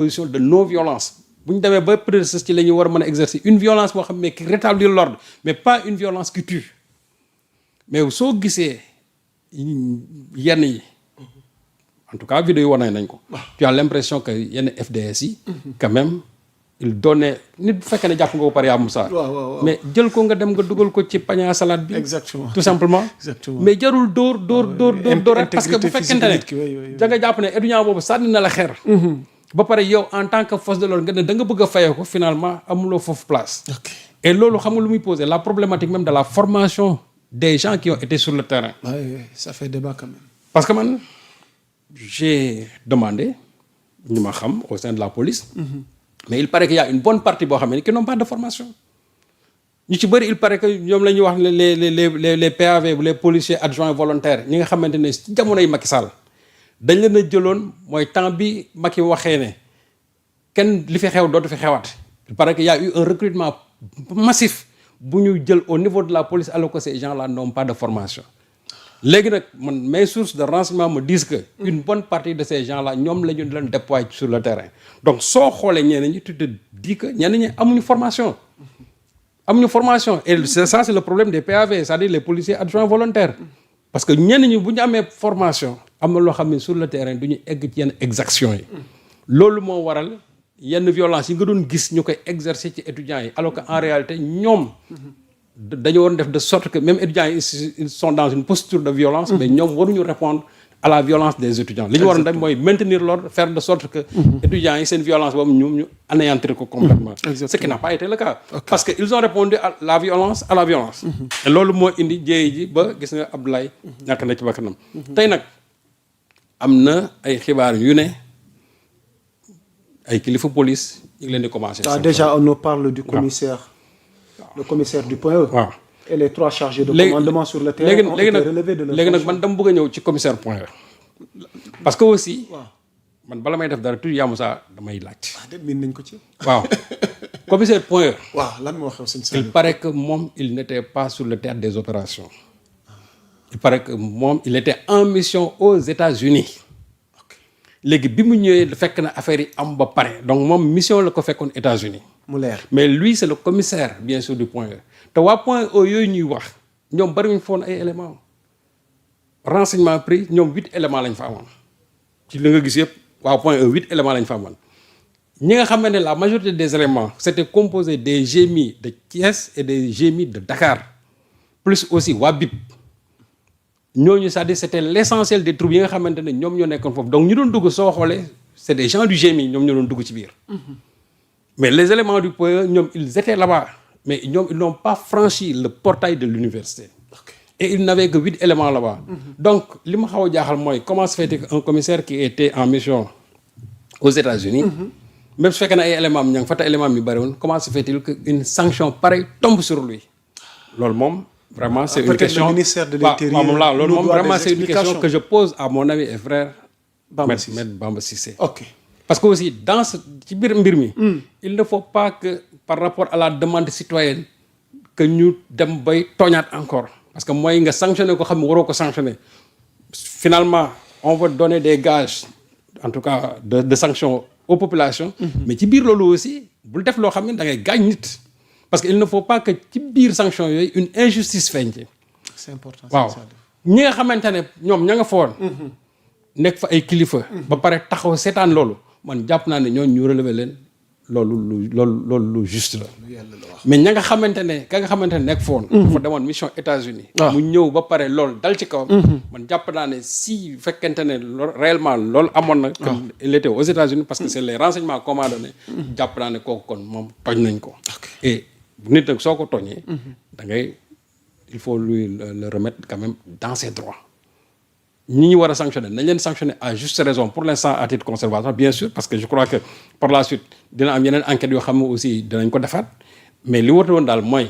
position de non violence bu ñu demee ba prédécesseur ci la ñu war a mën a exercer une violence boo xam ne qui rétablit l'ordre mais pas une violence qui tue mais soo gisee yenn yi en tout cas vidéo yi wane nañ ko tu as l'impression que yenn FDS yi quand même il donnait nit bu fekkee ne jàpp nga ko pare yaa Moussa mais jël ko nga dem nga dugal ko ci panier à salade bi exactement tout simplement mais jarul dóor rek parce que bu fekkente ne da nga jàpp ne étudiant boobu sànni na la xeer ba pare yow en tant que force de l'ordre nga ne da nga bëgg a fayee ko finalement amuloo foofu place et loolu xam nga lu muy poser la problématique même de la formation des gens qui ont été sur le terrain ça fait débat quand même parce que man j'ai demandé ñu ma xam au sein de la police mais il paraît qu'il y a une bonne partie boo xam ne qui n'ont pas de formation ñu ci bëri il paraît que ñoom la ñuy wax les PAV les policiers adjoints volontaires ñi nga xamante ne ci jamonoy Macky Sall dañ leen a jëloon mooy temps bi Macky waxee ne kenn li fi xew dootu fi xewaat il paraît qu'il y a eu un recrutement massif bu ñu jël au niveau de la police alors que ces gens-là n'ont pas de formation léegi nag man mes sources de renseignement me disent que une bonne partie de ces gens-là ñoom la ñu leen déployer sur le terrain donc soo xoolee ñeneen ñi tu te dis que ñeneen ñi amuñu formation et ça c'est le problème des PAV c'est-à-dire les policiers adjoints volontaires parce que ñenn ñi bu ñu amee formation am na loo xam ne sur le terrain du ñu egg ci yenn exactions yi loolu moo waral yenn violence yi nga doon gis ñu koy exercer ci étudiants yi alors que en réalité ñoom dañu waroon def de sorte que même étudiants yi ils sont dans une posture de violence mais ñoom waruñu répondre à la violence des étudiants li ñu waroon def mooy maintenir l'ordre faire de sorte que étudiants yi seen violence boobu ñoom ñu anéantir ko complètement ce qui n'a pas été le cas parce que ils ont répondu à la violence et loolu moo indi jéey ji ba gis nga Abdoulaye ñàkk na ci bakkanam tey nag am na ay xibaar yu ne ay kilifa police ñu ngi leen di commencer déjà on nous parle du commissaire le commissaire du point E. waaw et les 3 chargés de commandement sur le terrain ont été relevés de leur léegi nag man dama bëgg a ñëw ci commissaire point E parce que aussi man bala may def dara tout yaa Moussa damay laaj. miin nañ ko ci. waaw commissaire point E. waaw lan moo xew sëñ Saliou. il paraît que moom il n'était pas sur le théâtre des opérations il paraît que moom il était en mission aux États-Unis léegi bi mu ñëwee fekk na affaire yi am ba pare donc moom mission la ko fekkoon États-Unis mu leer mais lui c'est le commissaire bien sûr du point E te waa point E yooyu ñuy wax ñoom bari ñu foon ay éléments renseignement pris ñoom 8 éléments lañ fa amoon ci li nga gis yëpp waa point E 8 éléments lañ fa amoon ñi nga xam ne la majorité des éléments c'était composé des GMI de Thiès et des GMI de Dakar plus aussi waa BIP ñooñu c'est-à-dire c'était l'essentiel des troupes yi nga xamante ne ñoom ñoo nekkoon foofu donc ñu doon dugg soo xoolee c'est des gens du GMI ñoom ñoo doon dugg ci biir mais les éléments du point E ñoom ils étaient là-bas mais ñoom ils n'ont pas franchi le portail de l'université et ils n'avaient que 8 éléments là-bas donc li ma xaw a jaaxal mooy comment se fait-il qu'un commissaire qui était en mission aux États-Unis même su fekkee ne ay éléments am ña nga fa te éléments mi bëri woon comment se fait-il qu'une sanction pareille tombe sur lui loolu moom vraiment c'est une question le ministère de l'Intérieur moom la loolu moom vraiment c'est une question que je pose à mon ami et frère Maître Bamba Cissé parce que aussi dans ci biir mbir mi il ne faut pas que par rapport à la demande citoyenne que ñu dem bay tooñaat encore parce que mooy nga sanctionner ko xam ne waroo ko sanctionner finalement on va donner des gages en tout cas de sanctions aux populations mais ci biir loolu aussi bul def loo xam ne da ngay gaañ nit parce que il ne faut pas que ci biir sanction yooyu une injustice feeñ ci c'est important waaw ñi nga xamante ne ñoom ña nga fa woon nekk fa ay kilifa ba pare taxaw seetaan loolu man jàpp naa ne ñooñu ñu relever leen loolu lu juste la mais ña nga xamante ne ka nga xamante ne nekk foon dafa demoon mission États-Unis mu ñëw ba pare loolu dal ci kawam man jàpp naa ne si fekkente ne réellement loolu amoon na il était aux États-Unis parce que c'est les renseignements qu'on m'a donné jàpp naa ne kooku kon moom tooñ nañ ko et nit nag soo ko tooñee da ngay il faut lui le remettre quand même dans ses droits ñi ñu war a sanctionner nañ leen sanctionner à juste raison pour l'instant à titre conservatoire bien sûr parce que je crois que par la suite dina am yeneen enquêtes yoo xam ne aussi dinañ ko defaat mais li warte woon daal mooy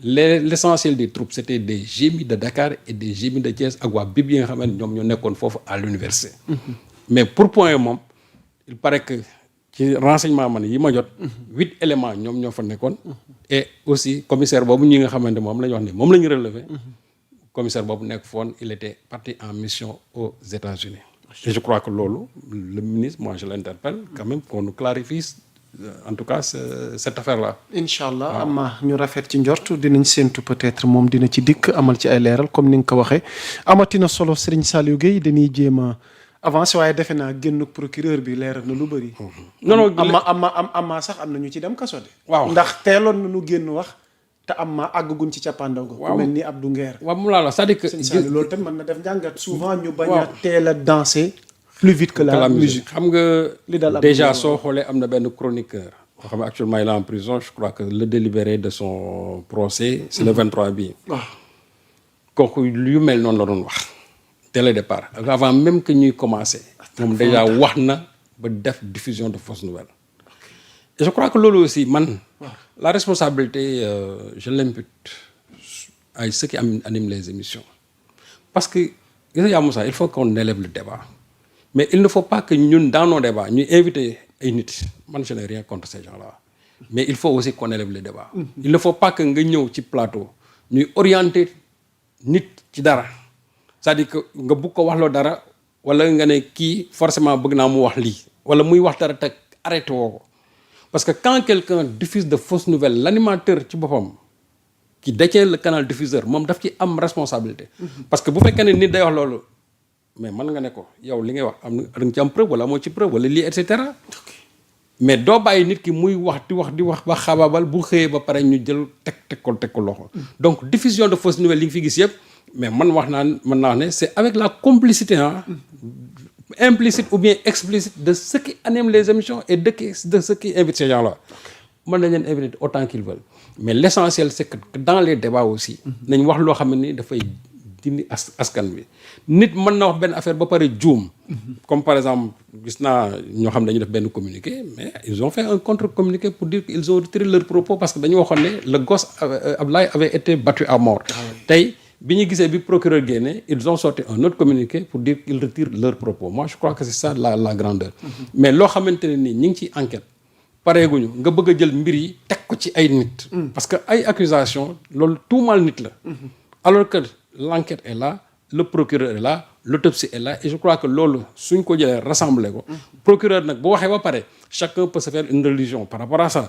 l'essentiel des troupes c'était des GMI de Dakar et des GMI de Thiès ak waa BIP yi nga xam ne ñoom ñoo nekkoon foofu à l'université mais pour point moom il paraît que ci renseignement man yi ma jot 8 éléments ñoom ñoo fa nekkoon et aussi commissaire boobu ñi nga xamante moom la ñu wax ne moom la ñu relevé commissaire boobu nekk foon il était parti en mission aux États-Unis Et je crois que loolu le ministre, moi je l'interpelle quand même qu'on nous clarifie en tout cas cette affaire-là. incha allah amma ñu rafet ci njort dinañ séentu peut-être moom dina ci dikk amal ci ay leeral comme ni nga ko waxee amatina solo Serigne Saliou Gueye dañuy jéem a avancé waaye defe naa génn procureur bi leeral na lu bëri. non amma sax am na ñu ci dem kaso de. waaw ndax teeloon na ñu génn wax te amma àggaguñ ci cappaandaw ga. ku mel ni Abdou Nguer. waaw mu laa la c'est-à-dire que. Serigne Saliou loolu tamit mën na def njàngat souvent ñu bañ a teel a danser plus vite que la musique. xam nga déjà soo xoolee am na benn chroniqueur. boo xam ne actuellement il est en prison je crois que le délibéré de son procès c'est le 23 bii. waaw kooku yu mel noonu la doon wax. dès le départ avant même que ñuy commencer. moom déjà wax na ba def diffusion de fausses nouvelles. et je crois que loolu aussi man. la responsabilité je l'impute à ceux qui animent les émissions. parce que gis nga yaa Moussa il faut qu'on élève le débat. mais il ne faut pas que ñun dans nos débats ñuy inviter ay nit man je n'ai rien contre ces gens-là mais il faut aussi qu'on élève le débat. il ne faut pas que nga ñëw ci plateau ñuy orienter nit ci dara c'est-à-dire que nga bugg ko wax loo dara wala nga ne kii forcément bëgg naa mu wax lii wala muy wax dara te arrêté woo ko parce que quand quelqu'un diffuse de fausses nouvelles l'animateur ci boppam qui détient le canal diffuseur moom daf ci am responsabilité. parce que bu fekkee ne nit day wax loolu. mais mën nga ne ko yow li ngay wax am na da nga ci am preuve wala amoo ci preuve wala lii et cetera mais doo bàyyi nit ki muy wax di wax ba xabaabal bu xëyee ba pare ñu jël teg ko loxo. donc diffusion de fausses nouvelles yi nga fi gis yëpp mais mën naa wax ne c'est avec la complicité implicite ou bien explicite de ceux qui animent les émissions et de ceux qui invitent ces gens-là. mën nañ leen inviter autant qu'ils veulent mais l'essentiel c'est que dans les débats aussi. nañ wax loo xam ne ni dafay. dindi askan bi nit mën na wax benn affaire ba pare juum comme par exemple gis naa ñoo xam ne dañu def benn communiqué mais ils ont fait un contre-communiqué pour dire qu'ils ont retiré leurs propos parce que dañu waxoon ne le gosse Ablaye avait été battu à mort tey bi ñu gisee bi procureur génne ils ont sorti un autre communiqué pour dire qu'ils retirent leurs propos moi je crois que c'est ça la grandeur mais loo xamante ne nii ñi ngi ciy enquête pareeguñu nga bëgg a jël mbir yi teg ko ci ay nit parce que ay accusation loolu tuumaal nit la alors que l'enquête est là le procureur est là l'autopsie est là et je crois que loolu suñ ko jëlee rassembler ko procureur nag bu waxee ba pare chacun peut se faire une religion par rapport à ça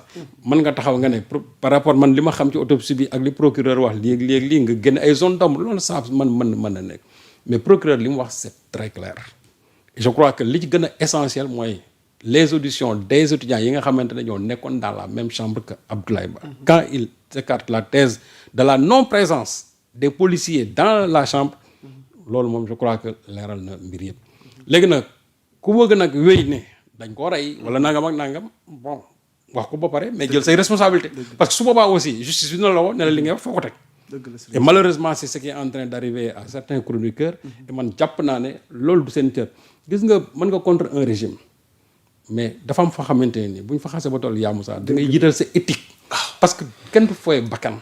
mën nga taxaw nga ne par rapport man li ma xam ci autopsie bi ak li procureur wax léegi lii nga génn ay zone d'ombre loolu ça mën na nekk mais procureur li mu wax c'est très clair et je crois que li ci gën a essentiel mooy les auditions des étudiants yi nga xamante ne ñoo nekkoon dans la même chambre que Abdoulaye Ba quand il écarte la thèse de la non-présence des policiers dans la chambre loolu moom je crois que leeral na mbir yëpp léegi nag ku bëgg nag wéy ne dañ ko rey wala nangam ak nangam bon wax ko ba pare mais jël say responsabilités parce que su boobaa aussi justice bi na la woo ne la li ngay wax foo ko teg et malheureusement c'est ce qui est en train d'arriver à certains chroniqueurs et man jàpp naa ne loolu du seen cër gis nga mën nga contre un régime mais dafa am fa xamante ne nii bu ñu fa xasee ba toll yaa Moussa da ngay jiital sa éthique parce que kenn du fooy bakkan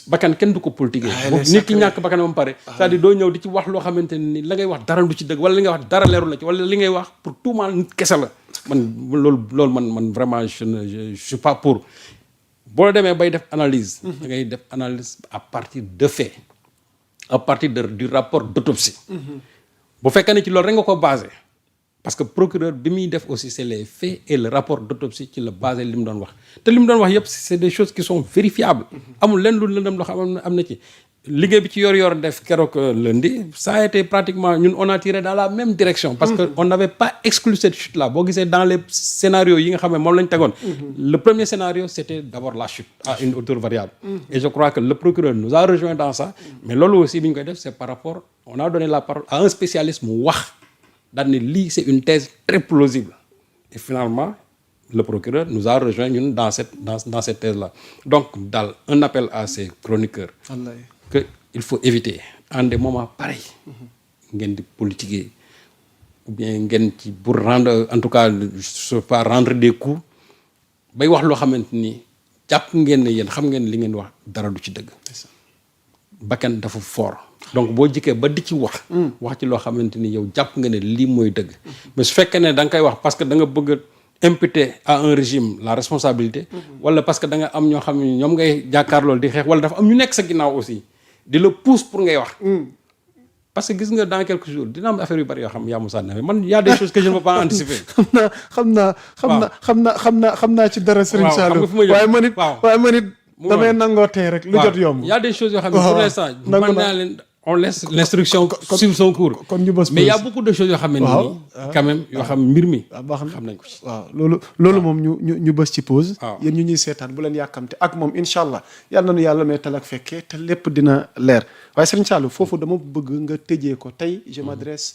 bakkan kenn du ko politiquer nit ki ñàkk bakkan ba mu pare c'est-à-dire doo ñëw di ci wax loo xamante ne ni la ngay wax dara du ci dëgg wala li ngay wax dara leerul la ci wala li ngay wax pour tout mal nit kese la man loolu man vraiment je suis pas pour boo demee bay def analyse da ngay def analyse à partir de faits à partir du rapport d'autopsie bu fekkee ne ci loolu rek nga ko basé parce que procureur bi muy def aussi c'est les faits et le rapport d'autopsie ci la basé li mu doon wax te li mu doon wax yëpp c'est des choses qui sont vérifiables amul lenn lu lëndëm loo xam am na ci liggéey bi ci yor def keroog lundi ça a été pratiquement ñun on a tiré dans la même direction parce que on n'avait pas exclu cette chute là boo gisee dans les scénarios yi nga xam ne moom lañ tegoon le premier scénario c'était d'abord la chute à une hauteur variable et je crois que le procureur nous a rejoint dans ça mais loolu aussi bi ñu koy def c'est par rapport on a donné la parole à un spécialiste mu wax daal ne lii c'est une thèse très plausible et finalement le procureur nous a rejoint ñun dans cette thèse là donc daal un appel à ces chroniqueurs que il faut éviter en des moments pareils ngeen di politiquer ou bien ngeen ci pour rendre en tout cas je pas rendre des coups bay wax loo xamante ni jàpp ngeen ne yéen xam ngeen li ngeen wax dara du ci dëgg bakkan dafa fort donc boo jikkee ba di ci wax ci loo xamante ni yow jàpp nga ne lii mooy dëgg mais su fekkee ne da nga koy wax parce que da nga bëgg imputer à un régime la responsabilité wala parce que da nga am ñoo xam ne ñoom ngay jàkkaarlool di xeex wala dafa am ñu nekk sa ginnaaw aussi di la pousse pour ngay wax parce que gis nga dans quelques jours dina am affaire yu bari yoo xam yaa Moussa Nafi man y a des choses que je ne peux pas anticiper. xam naa ci dara Serigne Saliou waaye man it damay nangoo tey rek lu jot yomb. y a des choses yoo xam ne pour l'instant mën naa leen on laisse l'instruction suivre son cours. kon ñu bës mais y a beaucoup de choses yoo xam ne nii quand même yoo xam mbir mi xam nañ ko ci. waaw loolu moom ñu bës ci pause. yéen ñu ñuy seetaan bu leen yàkkamte ak moom incha allah yal na nu yàlla may tal ak fekkee te lépp dina leer waaye Serigne Saliou foofu dama bëgg nga tëjee ko tey je m'adresse